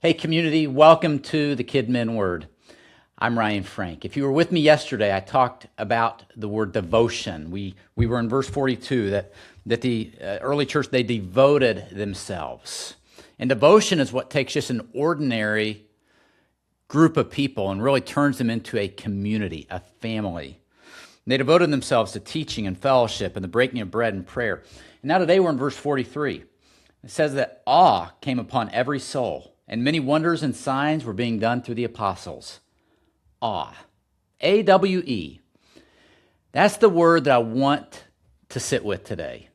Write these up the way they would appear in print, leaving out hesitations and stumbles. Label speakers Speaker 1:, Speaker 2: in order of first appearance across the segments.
Speaker 1: Hey community, welcome to the KidMin Word. I'm Ryan Frank. If you were with me yesterday, I talked about the word devotion. We were in verse 42 that the early church, they devoted themselves. And devotion is what takes just an ordinary group of people and really turns them into a community, a family. And they devoted themselves to teaching and fellowship and the breaking of bread and prayer. And now today we're in verse 43. It says that awe came upon every soul, and many wonders and signs were being done through the apostles. Awe. A-W-E. That's the word that I want to sit with today,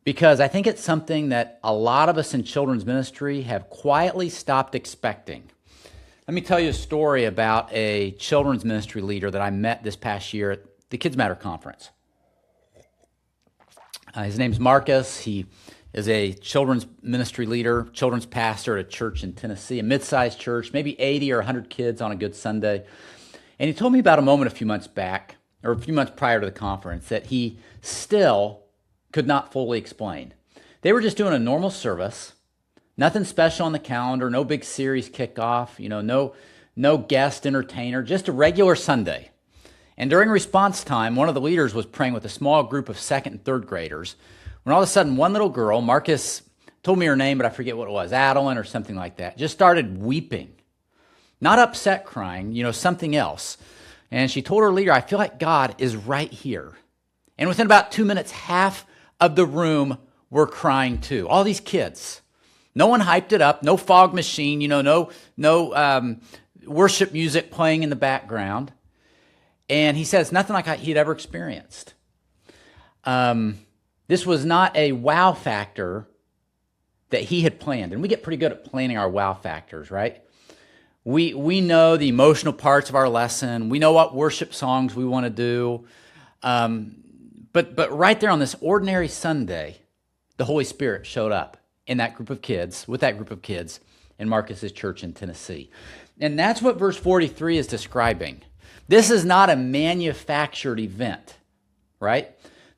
Speaker 1: because I think it's something that a lot of us in children's ministry have quietly stopped expecting. Let me tell you a story about a children's ministry leader that I met this past year at the Kids Matter conference. His name's Marcus. He is a children's ministry leader, children's pastor at a church in Tennessee, a mid-sized church, maybe 80 or 100 kids on a good Sunday. And he told me about a moment a few months back, or a few months prior to the conference, that he still could not fully explain. They were just doing a normal service, nothing special on the calendar, no big series kickoff, no guest entertainer, just a regular Sunday. And during response time, one of the leaders was praying with a small group of second and third graders, when all of a sudden one little girl, Marcus told me her name, but I forget what it was, Adeline or something like that, just started weeping. Not upset crying, something else. And she told her leader, I feel like God is right here. And within about 2 minutes, half of the room were crying too. All these kids. No one hyped it up, no fog machine, no worship music playing in the background. And he says nothing like he'd ever experienced. This was not a wow factor that he had planned. And we get pretty good at planning our wow factors, right? We know the emotional parts of our lesson. We know what worship songs we want to do. But right there on this ordinary Sunday, the Holy Spirit showed up in that group of kids, with that group of kids in Marcus's church in Tennessee. And that's what verse 43 is describing. This is not a manufactured event, right?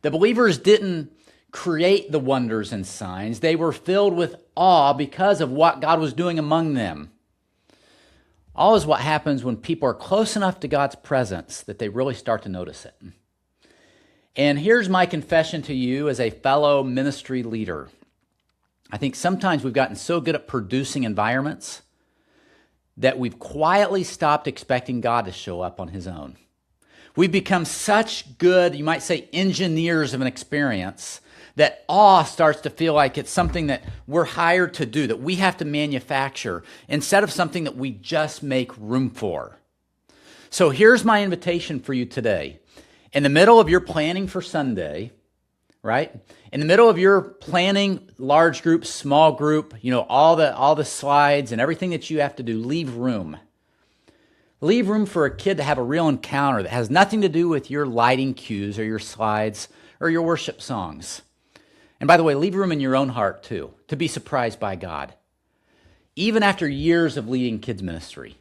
Speaker 1: The believers didn't create the wonders and signs. They were filled with awe because of what God was doing among them. Awe is what happens when people are close enough to God's presence that they really start to notice it. And here's my confession to you as a fellow ministry leader. I think sometimes we've gotten so good at producing environments that we've quietly stopped expecting God to show up on his own. We've become such good, you might say, engineers of an experience that awe starts to feel like it's something that we're hired to do, that we have to manufacture, instead of something that we just make room for. So here's my invitation for you today. In the middle of your planning for Sunday, right? In the middle of your planning large group, small group, all the slides and everything that you have to do, leave room. Leave room for a kid to have a real encounter that has nothing to do with your lighting cues or your slides or your worship songs. And by the way, leave room in your own heart too, to be surprised by God. Even after years of leading kids ministry,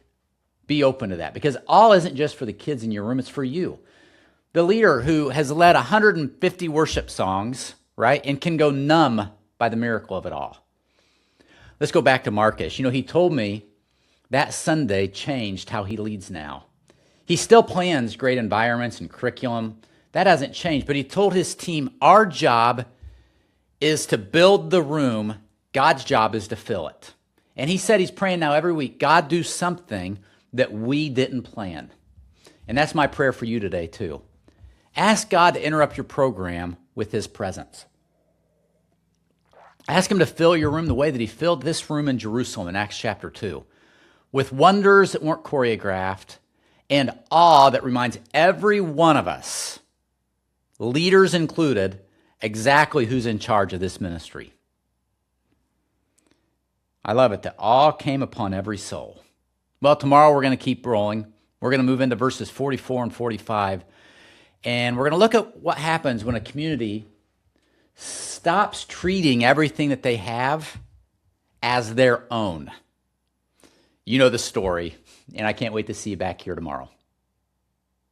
Speaker 1: be open to that, because all isn't just for the kids in your room, it's for you. The leader who has led 150 worship songs, right, and can go numb by the miracle of it all. Let's go back to Marcus. He told me that Sunday changed how he leads now. He still plans great environments and curriculum. That hasn't changed, but he told his team, our job is to build the room. God's job is to fill it. And he said he's praying now every week, God, do something that we didn't plan. And that's my prayer for you today too. Ask God to interrupt your program with his presence. Ask him to fill your room the way that he filled this room in Jerusalem in Acts chapter 2, with wonders that weren't choreographed and awe that reminds every one of us, leaders included, exactly who's in charge of this ministry. I love it that awe came upon every soul. Well, tomorrow we're going to keep rolling. We're going to move into verses 44 and 45, and we're going to look at what happens when a community stops treating everything that they have as their own. You know the story, and I can't wait to see you back here tomorrow.